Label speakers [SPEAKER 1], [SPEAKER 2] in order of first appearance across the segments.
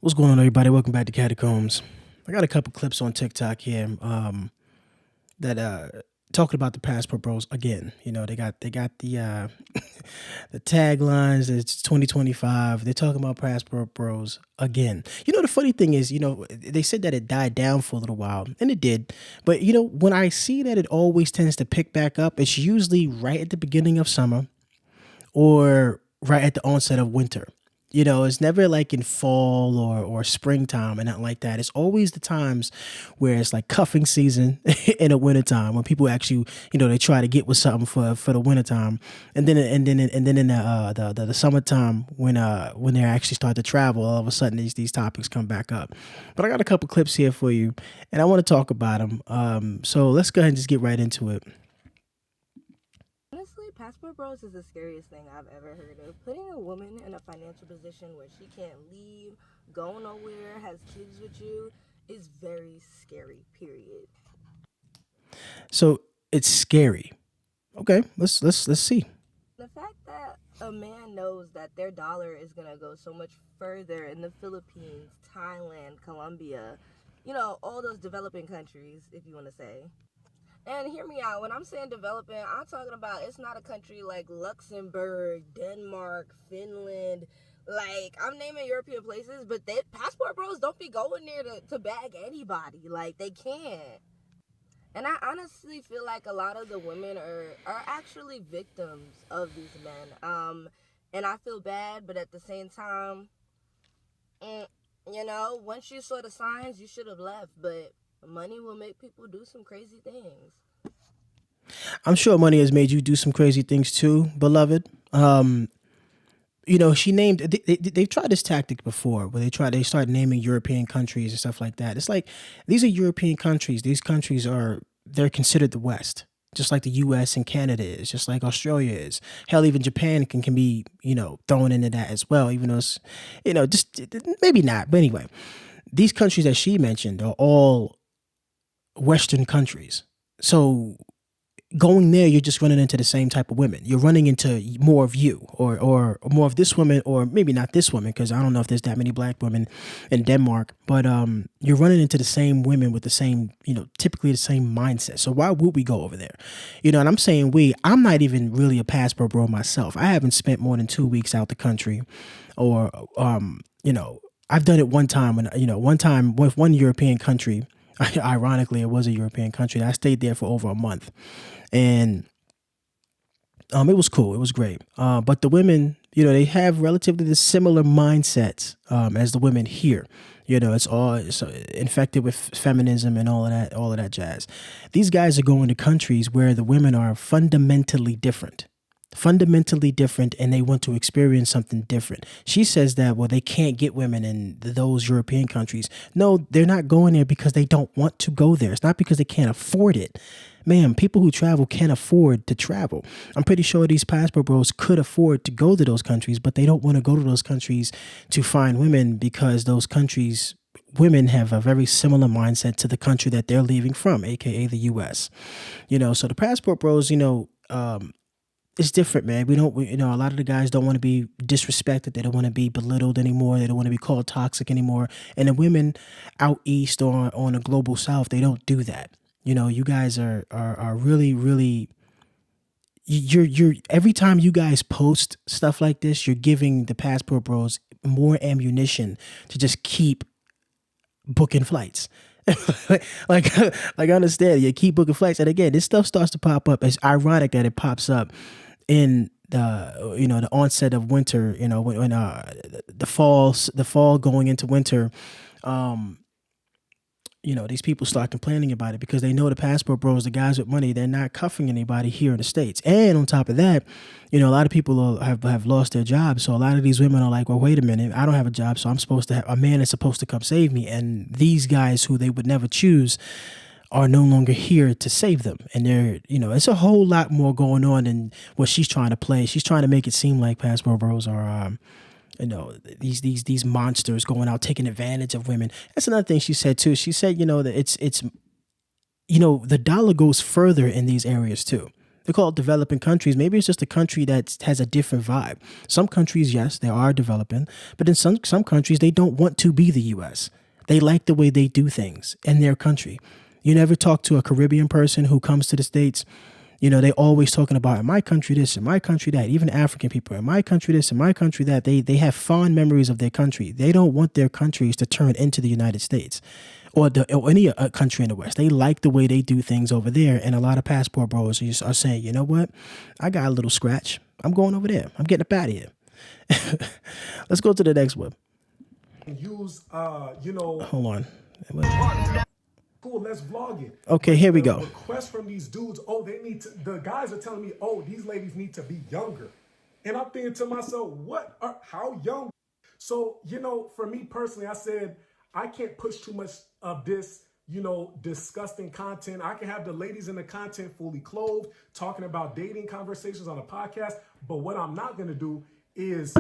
[SPEAKER 1] What's going on, everybody? Welcome back to Catacombs. I got a couple clips on TikTok here that talking about the passport bros again. They got the taglines. It's 2025. They're talking about passport bros again. The funny thing is, they said that it died down for a little while, and it did. But when I see that it always tends to pick back up, it's usually right at the beginning of summer or right at the onset of winter. It's never like in fall or springtime and not like that. It's always the times where it's like cuffing season in the wintertime when people actually, they try to get with something for the wintertime. And then in the summertime when they actually start to travel, all of a sudden these topics come back up. But I got a couple clips here for you and I want to talk about them. So let's go ahead and just get right into it.
[SPEAKER 2] Honestly, passport bros is the scariest thing I've ever heard of. Putting a woman in a financial position where she can't leave, go nowhere, has kids with you is very scary, period.
[SPEAKER 1] So it's scary. Okay, let's see.
[SPEAKER 2] The fact that a man knows that their dollar is going to go so much further in the Philippines, Thailand, Colombia, all those developing countries, if you want to say. And hear me out. When I'm saying developing, I'm talking about it's not a country like Luxembourg, Denmark, Finland. Like, I'm naming European places, but passport bros don't be going there to bag anybody. Like, they can't. And I honestly feel like a lot of the women are actually victims of these men. And I feel bad, but at the same time, mm, once you saw the signs, you should have left. But money will make people do some crazy things.
[SPEAKER 1] I'm sure money has made you do some crazy things too, beloved. She named they've tried this tactic before where they start naming European countries and stuff like that. It's like these are European countries. These countries they're considered the West, just like the U.S. and Canada is, just like Australia is. Hell, even Japan can be thrown into that as well, even though it's just maybe not. But anyway, these countries that she mentioned are all Western countries. So going there, you're just running into the same type of women. You're running into more of you, or more of this woman, or maybe not this woman, because I don't know if there's that many black women in Denmark. But you're running into the same women with the same, typically the same mindset. So why would we go over there? And I'm saying I'm not even really a passport bro myself. I haven't spent more than 2 weeks out the country, or I've done it one time one time with one European country. Ironically, it was a European country. I stayed there for over a month, and it was cool. It was great. But the women, they have relatively the similar mindsets as the women here. It's infected with feminism and all of that jazz. These guys are going to countries where the women are fundamentally different, and they want to experience something different. She says that, well, they can't get women in those European countries. No, they're not going there because they don't want to go there. It's not because they can't afford it. Ma'am, people who travel can afford to travel. I'm pretty sure these passport bros could afford to go to those countries, but they don't want to go to those countries to find women because those countries women have a very similar mindset to the country that they're leaving from, aka the US. So the passport bros, it's different, man. A lot of the guys don't want to be disrespected. They don't want to be belittled anymore. They don't want to be called toxic anymore. And the women out east or on the global south, they don't do that. You guys are really, really, you're every time you guys post stuff like this, you're giving the passport bros more ammunition to just keep booking flights. like like I understand, you keep booking flights, and again, this stuff starts to pop up. It's ironic that it pops up in the onset of winter, when the fall going into winter. um these people start complaining about it because they know the passport bros, the guys with money, they're not cuffing anybody here in the States. And on top of that, a lot of people have lost their jobs. So a lot of these women are like, well, wait a minute, I don't have a job, so I'm supposed to have a man is supposed to come save me. And these guys who they would never choose are no longer here to save them. And it's a whole lot more going on than what she's trying to play. She's trying to make it seem like passport bros are these monsters going out taking advantage of women. That's another thing she said too. She said, that it's the dollar goes further in these areas too. They call it developing countries. Maybe it's just a country that has a different vibe. Some countries, yes, they are developing, but in some countries, they don't want to be the U.S. They like the way they do things in their country. You never talk to a Caribbean person who comes to the States. They always talking about in my country this, in my country that. Even African people, in my country this, in my country that. They have fond memories of their country. They don't want their countries to turn into the United States or any country in the West. They like the way they do things over there. And a lot of passport bros are saying, you know what? I got a little scratch. I'm going over there. I'm getting up out of here. Let's go to the next one.
[SPEAKER 3] Use,
[SPEAKER 1] Hold on.
[SPEAKER 3] cool, let's vlog it.
[SPEAKER 1] Okay,
[SPEAKER 3] But
[SPEAKER 1] here we
[SPEAKER 3] the
[SPEAKER 1] go.
[SPEAKER 3] request from these dudes, oh, the guys are telling me, oh, these ladies need to be younger. And I'm thinking to myself, how young? So, for me personally, I said, I can't push too much of this, disgusting content. I can have the ladies in the content fully clothed, talking about dating conversations on a podcast. But what I'm not going to do is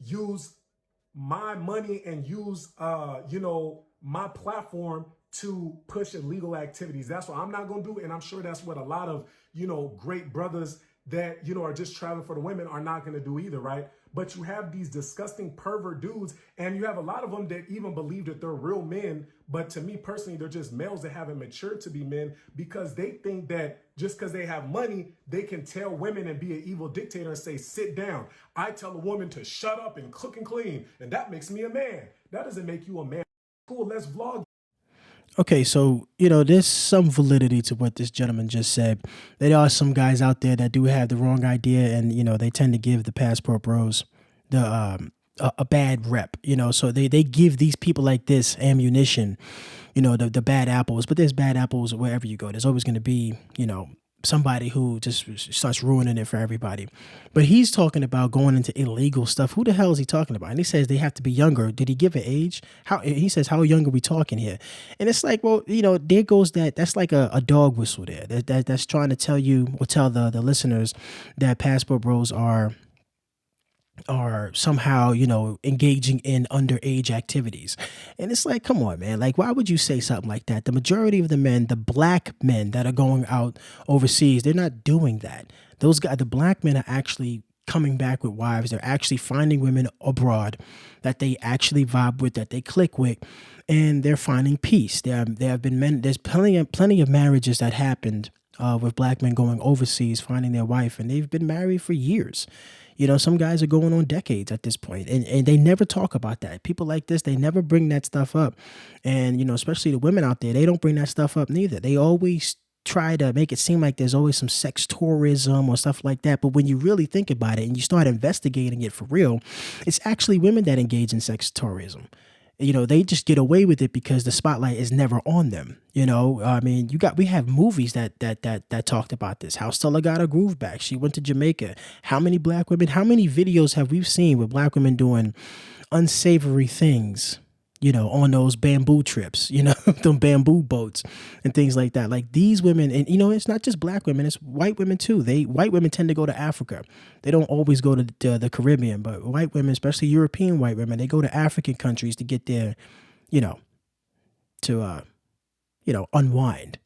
[SPEAKER 3] use my money and use my platform to push illegal activities. That's what I'm not going to do, and I'm sure that's what a lot of great brothers that are just traveling for the women are not going to do either, right? But you have these disgusting pervert dudes, and you have a lot of them that even believe that they're real men, but to me personally, they're just males that haven't matured to be men, because they think that just because they have money, they can tell women and be an evil dictator and say, sit down. I tell a woman to shut up and cook and clean, and that makes me a man. That doesn't make you a man. Cool, let's vlog.
[SPEAKER 1] Okay, so there's some validity to what this gentleman just said. There are some guys out there that do have the wrong idea, and they tend to give the passport bros a bad rep. So they give these people like this ammunition, the bad apples. But there's bad apples wherever you go. There's always going to be somebody who just starts ruining it for everybody. But he's talking about going into illegal stuff. Who the hell is he talking about? And he says they have to be younger. Did he give an age? He says, how young are we talking here? And it's like, well, there goes that's like a dog whistle there. That's trying to tell you or tell the listeners that passport bros are somehow, engaging in underage activities. And it's like, come on, man. Like, why would you say something like that? The majority of the men, the black men that are going out overseas, they're not doing that. Those guys, the black men are actually coming back with wives. They're actually finding women abroad that they actually vibe with, that they click with, and they're finding peace. There have been men, there's plenty of marriages that happened with black men going overseas, finding their wife, and they've been married for years. Some guys are going on decades at this point, and they never talk about that. People like this, they never bring that stuff up. And, especially the women out there, they don't bring that stuff up neither. They always try to make it seem like there's always some sex tourism or stuff like that. But when you really think about it and you start investigating it for real, it's actually women that engage in sex tourism. They just get away with it because the spotlight is never on them. I mean, we have movies that talked about this. How Stella got her groove back. She went to Jamaica. How many black women, how many videos have we seen with black women doing unsavory things, on those bamboo trips, them bamboo boats and things like that. Like these women, and it's not just black women, it's white women too. White women tend to go to Africa. They don't always go to the Caribbean, but white women, especially European white women, they go to African countries to get their, to unwind.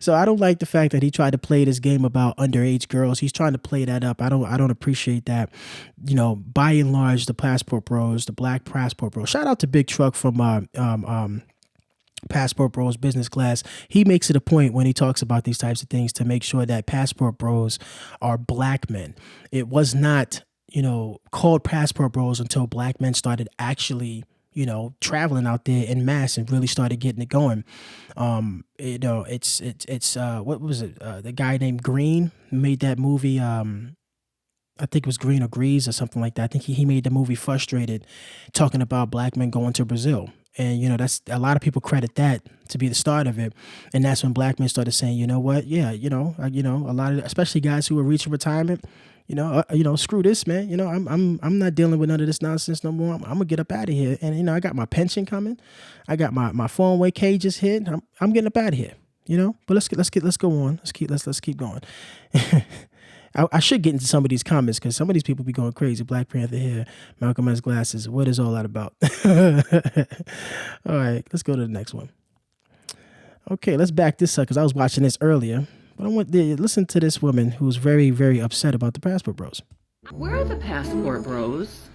[SPEAKER 1] So I don't like the fact that he tried to play this game about underage girls. He's trying to play that up. I don't appreciate that. By and large, the passport bros, the black passport bros. Shout out to Big Truck from Passport Bros Business Class. He makes it a point when he talks about these types of things to make sure that passport bros are black men. It was not, called passport bros until black men started actually traveling out there in mass and really started getting it going. It's what was it? The guy named Green made that movie. I think it was Green or Grease or something like that. I think he made the movie Frustrated, talking about black men going to Brazil. And, that's a lot of people credit that to be the start of it. And that's when black men started saying, you know what? Yeah, a lot of, especially guys who are reaching retirement, screw this, man. I'm not dealing with none of this nonsense no more. I'm gonna get up out of here. And I got my pension coming. I got my 401k just hit. I'm getting up out of here. But let's go on. Let's keep going. I should get into some of these comments because some of these people be going crazy. Black Panther here, Malcolm has glasses. What is all that about? All right, let's go to the next one. Okay, let's back this up because I was watching this earlier. But I want to listen to this woman who's very, very upset about the passport bros.
[SPEAKER 4] Where are the passport bros?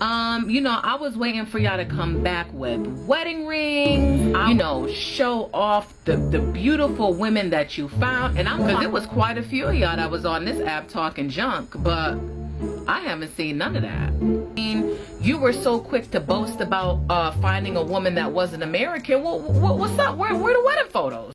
[SPEAKER 4] I was waiting for y'all to come back with wedding rings, show off the beautiful women that you found. And because it was quite a few of y'all that was on this app talking junk, but I haven't seen none of that. You were so quick to boast about finding a woman that wasn't American. What's up? Where are the wedding photos?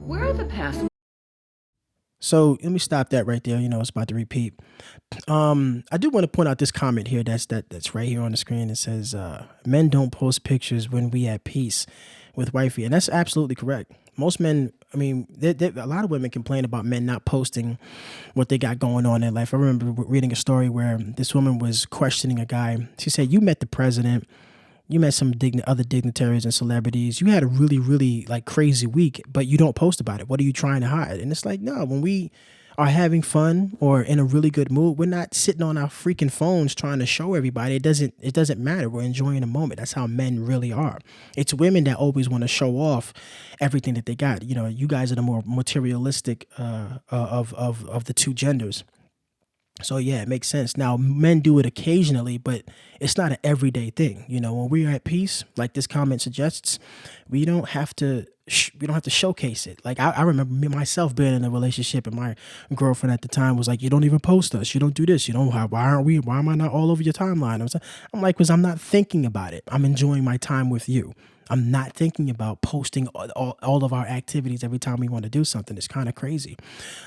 [SPEAKER 4] Where are the passports?
[SPEAKER 1] So let me stop that right there. It's about to repeat. I do want to point out this comment here that's right here on the screen. It says, men don't post pictures when we at peace with wifey. And that's absolutely correct. Most men, I mean, a lot of women complain about men not posting what they got going on in life. I remember reading a story where this woman was questioning a guy. She said, you met the president. You met some other dignitaries and celebrities. You had a really, really like crazy week, but you don't post about it. What are you trying to hide? And it's like, no, when we are having fun or in a really good mood, we're not sitting on our freaking phones trying to show everybody. It doesn't matter. We're enjoying the moment. That's how men really are. It's women that always want to show off everything that they got. You guys are the more materialistic of the two genders. So yeah, it makes sense. Now men do it occasionally, but it's not an everyday thing. When we're at peace, like this comment suggests, we don't have to showcase it. Like I remember me myself being in a relationship, and my girlfriend at the time was like, "You don't even post us. You don't do this. You don't. Why aren't we? Why am I not all over your timeline?" I'm like, because I'm not thinking about it. I'm enjoying my time with you. I'm not thinking about posting all of our activities every time we want to do something. It's kind of crazy.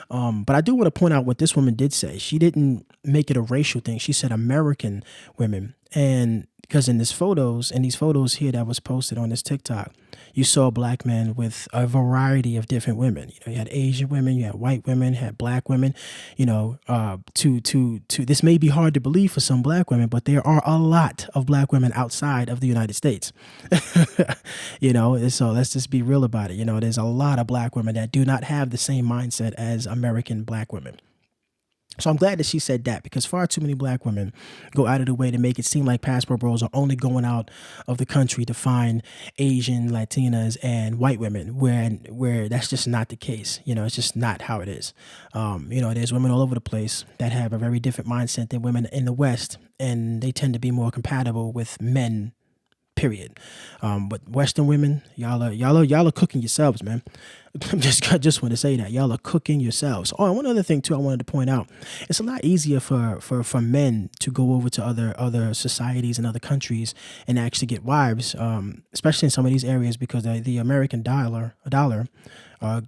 [SPEAKER 1] But I do want to point out what this woman did say. She didn't make it a racial thing. She said American women. And because in these photos here that was posted on this TikTok, you saw black men with a variety of different women. You had Asian women, you had white women, you had black women. This may be hard to believe for some black women, but there are a lot of black women outside of the United States. So let's just be real about it. There's a lot of black women that do not have the same mindset as American black women. So I'm glad that she said that, because far too many black women go out of the way to make it seem like passport bros are only going out of the country to find Asian, Latinas, and white women, where that's just not the case. It's just not how it is. There's women all over the place that have a very different mindset than women in the West, and they tend to be more compatible with men. Period. But Western women, y'all are cooking yourselves, man. I just want to say that y'all are cooking yourselves. Oh, and one other thing too, I wanted to point out: it's a lot easier for men to go over to other societies and other countries and actually get wives, especially in some of these areas, because the American dollar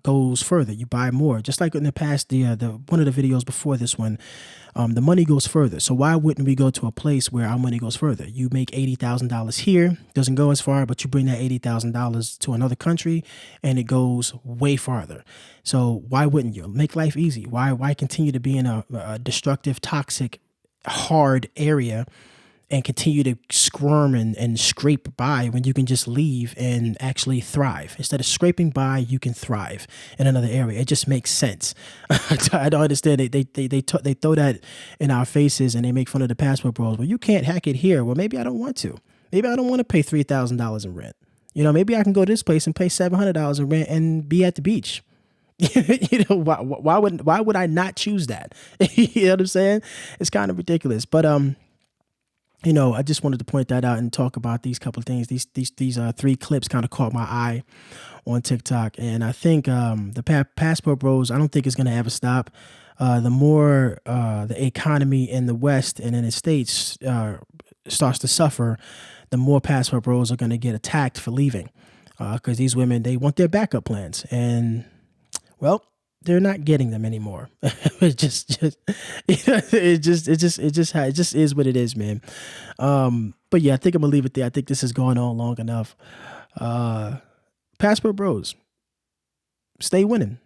[SPEAKER 1] goes further. You buy more. Just like in the past, the one of the videos before this one, the money goes further. So why wouldn't we go to a place where our money goes further? You make $80,000 here, doesn't go as far, but you bring that $80,000 to another country, and it goes way farther. So why wouldn't you make life easy? Why continue to be in a destructive, toxic, hard area and continue to squirm and scrape by when you can just leave and actually thrive? Instead of scraping by, you can thrive in another area. It just makes sense. I don't understand. They throw that in our faces and they make fun of the passport bros. Well, you can't hack it here. Well, maybe I don't want to. Maybe I don't want to pay $3,000 in rent. Maybe I can go to this place and pay $700 in rent and be at the beach. Why would I not choose that? You know what I'm saying? It's kind of ridiculous. But I just wanted to point that out and talk about these couple of things. These three clips kind of caught my eye on TikTok, and I think the passport bros, I don't think it's going to ever stop. The more the economy in the West and in the States starts to suffer, the more passport bros are going to get attacked for leaving, because these women, they want their backup plans, and well, they're not getting them anymore. it just it just is what it is, man. But yeah, I think I'm gonna leave it there. I think this has gone on long enough. Passport Bros, stay winning,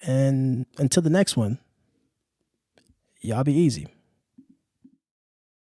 [SPEAKER 1] and until the next one, y'all be easy.